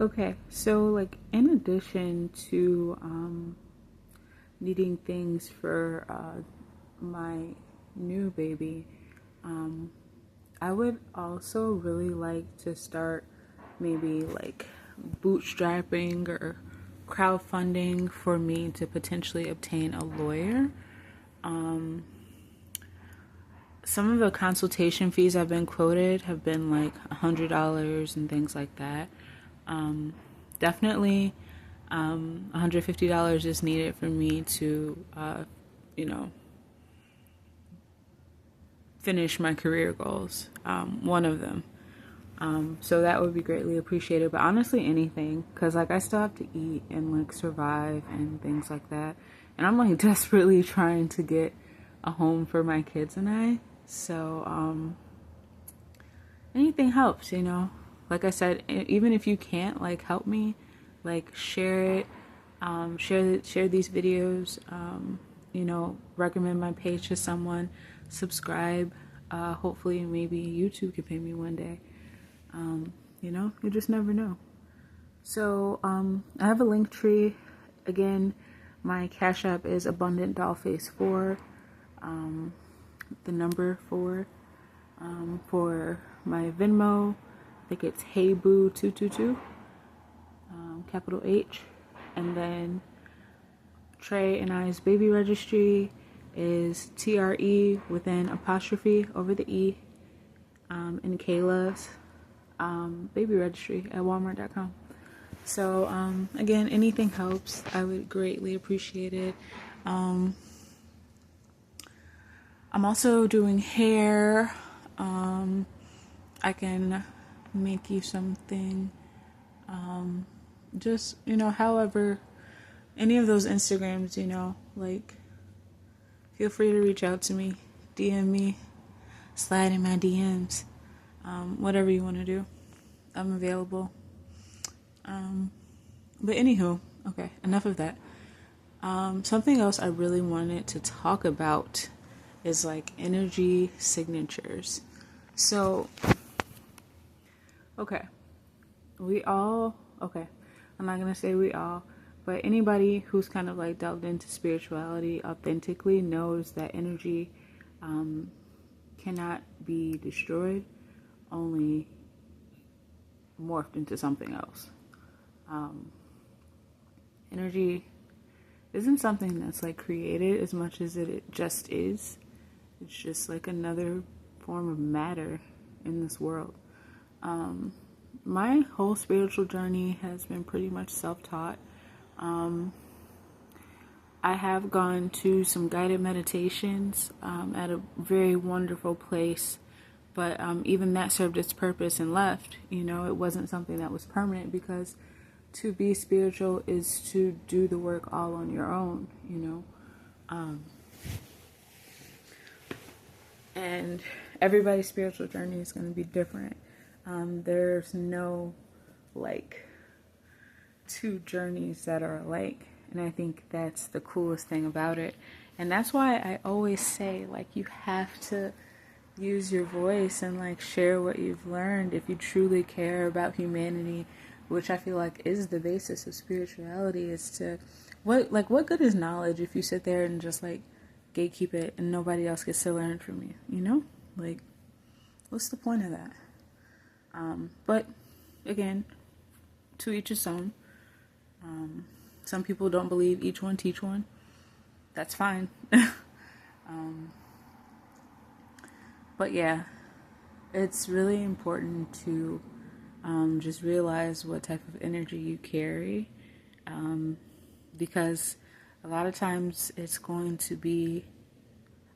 Okay, so like in addition to needing things for my new baby, um, I would also really like to start maybe like bootstrapping or crowdfunding for me to potentially obtain a lawyer. Um, some of the consultation fees I've been quoted have been like $100 and things like that. Um, Definitely, $150 is needed for me to, you know, finish my career goals. One of them. So that would be greatly appreciated. But honestly, anything, because like I still have to eat and like survive and things like that. And I'm like desperately trying to get a home for my kids and I. So anything helps, you know. Like I said, even if you can't like help me, like share it, share these videos. You know, recommend my page to someone, subscribe. Hopefully, maybe YouTube can pay me one day. You know, you just never know. So I have a link tree. Again, my Cash App is Abundant Dollface 4, the number 4. For my Venmo, I think it's HeyBoo222, capital H. And then Trey and I's baby registry is TRE with an apostrophe over the E, and Kayla's baby registry at walmart.com. So again, anything helps. I would greatly appreciate it. I'm also doing hair. I can make you something. Just, you know, however, any of those Instagrams, you know, like, feel free to reach out to me, DM me, slide in my DMs, whatever you want to do. I'm available. But anywho, okay, enough of that. Something else I really wanted to talk about is like energy signatures. So, okay, okay, I'm not gonna say we all, but anybody who's kind of like delved into spirituality authentically knows that energy cannot be destroyed, only morphed into something else. Energy isn't something that's like created as much as it just is. It's just like another form of matter in this world. My whole spiritual journey has been pretty much self-taught. I have gone to some guided meditations at a very wonderful place, but even that served its purpose and left. You know, it wasn't something that was permanent, because to be spiritual is to do the work all on your own, you know. And everybody's spiritual journey is going to be different. There's no like two journeys that are alike, and I think that's the coolest thing about it. And that's why I always say, like, you have to use your voice and like share what you've learned if you truly care about humanity, which I feel like is the basis of spirituality. Is to what good is knowledge if you sit there and just like gatekeep it and nobody else gets to learn from you, you know? Like, what's the point of that? But again, to each his own. Some people don't believe each one teach one. That's fine. But yeah, it's really important to just realize what type of energy you carry, because a lot of times it's going to be,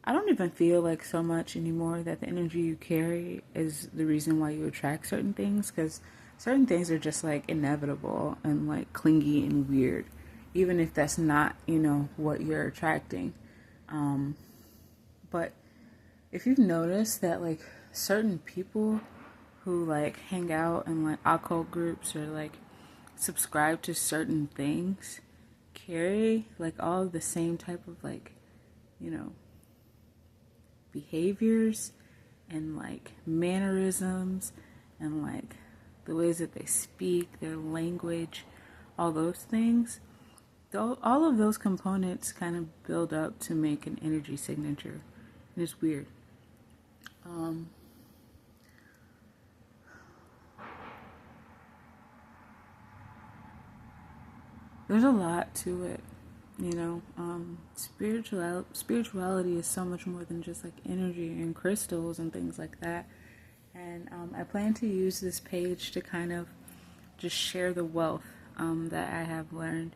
I don't even feel like so much anymore that the energy you carry is the reason why you attract certain things, because certain things are just like inevitable and like clingy and weird, even if that's not, you know, what you're attracting. But if you've noticed that like certain people who like hang out in like occult groups or like subscribe to certain things carry like all of the same type of like, you know, behaviors and like mannerisms and like the ways that they speak, their language, all those things. All of those components kind of build up to make an energy signature. And it's weird. There's a lot to it, you know. Spirituality is so much more than just like energy and crystals and things like that. And I plan to use this page to kind of just share the wealth that I have learned,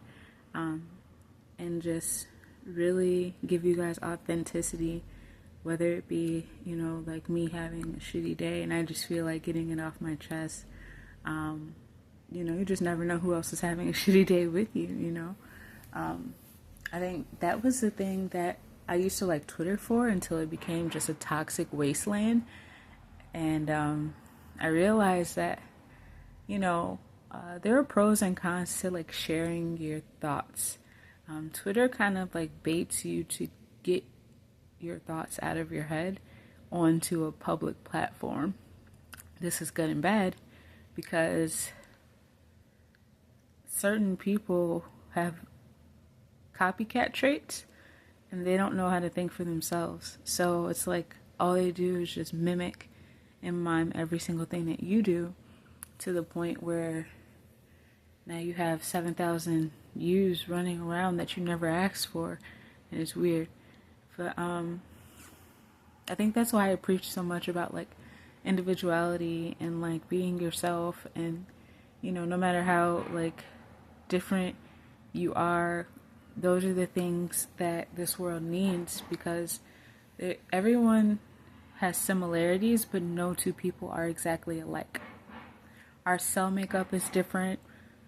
and just really give you guys authenticity, whether it be, you know, like me having a shitty day and I just feel like getting it off my chest. You know, you just never know who else is having a shitty day with you, you know. I think that was the thing that I used to like Twitter for until it became just a toxic wasteland. And I realized that, you know, there are pros and cons to like sharing your thoughts. Twitter kind of like baits you to get your thoughts out of your head onto a public platform. This is good and bad because certain people have copycat traits and they don't know how to think for themselves. So it's like all they do is just mimic and mime every single thing that you do, to the point where now you have 7,000 views running around that you never asked for, and it's weird. But I think that's why I preach so much about like individuality and like being yourself, and you know, no matter how like different you are, those are the things that this world needs, because everyone has similarities, but no two people are exactly alike. Our cell makeup is different,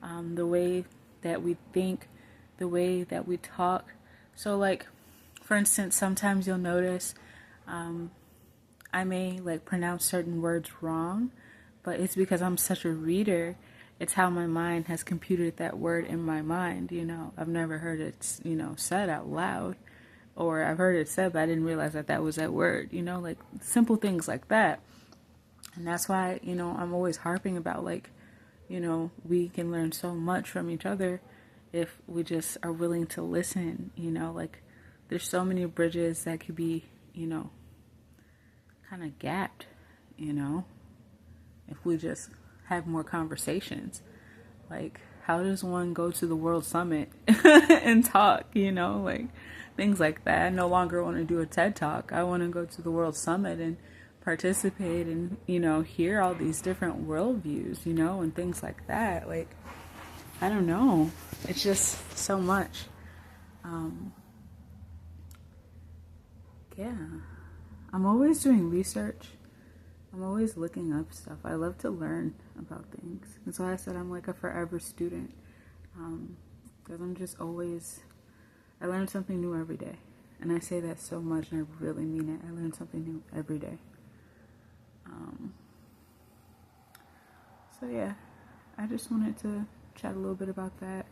the way that we think, the way that we talk. So like, for instance, sometimes you'll notice I may like pronounce certain words wrong, but it's because I'm such a reader. It's how my mind has computed that word in my mind, you know. I've never heard it, you know, said out loud, or I've heard it said, but I didn't realize that that was that word, you know, like simple things like that. And that's why, you know, I'm always harping about like, you know, we can learn so much from each other if we just are willing to listen, you know, like there's so many bridges that could be, you know, kind of gapped, you know, if we just have more conversations. Like, how does one go to the World Summit and talk, you know, like things like that. I no longer want to do a TED Talk. I want to go to the World Summit and participate and, you know, hear all these different worldviews, you know, and things like that. Like, I don't know. It's just so much. Yeah. I'm always doing research. I'm always looking up stuff. I love to learn about things. That's why I said I'm like a forever student. Because I'm just always, I learn something new every day. And I say that so much, and I really mean it. I learn something new every day. So yeah, I just wanted to chat a little bit about that.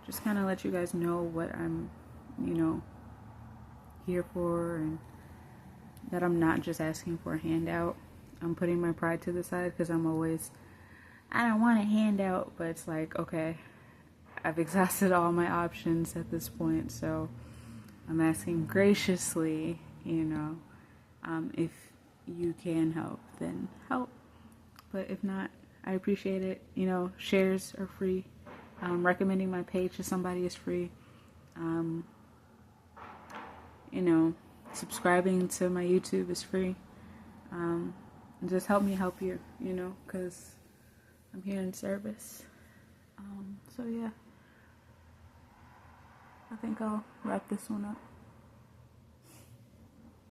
Just kind of let you guys know what I'm, you know, here for, and that I'm not just asking for a handout. I'm putting my pride to the side because I'm always, I don't want a handout, but it's like, okay, I've exhausted all my options at this point, so I'm asking graciously, you know, if you can help, then help. But if not, I appreciate it. You know, shares are free. Recommending my page to somebody is free. You know, subscribing to my YouTube is free. Just help me help you, you know, because I'm here in service. So yeah, I think I'll wrap this one up.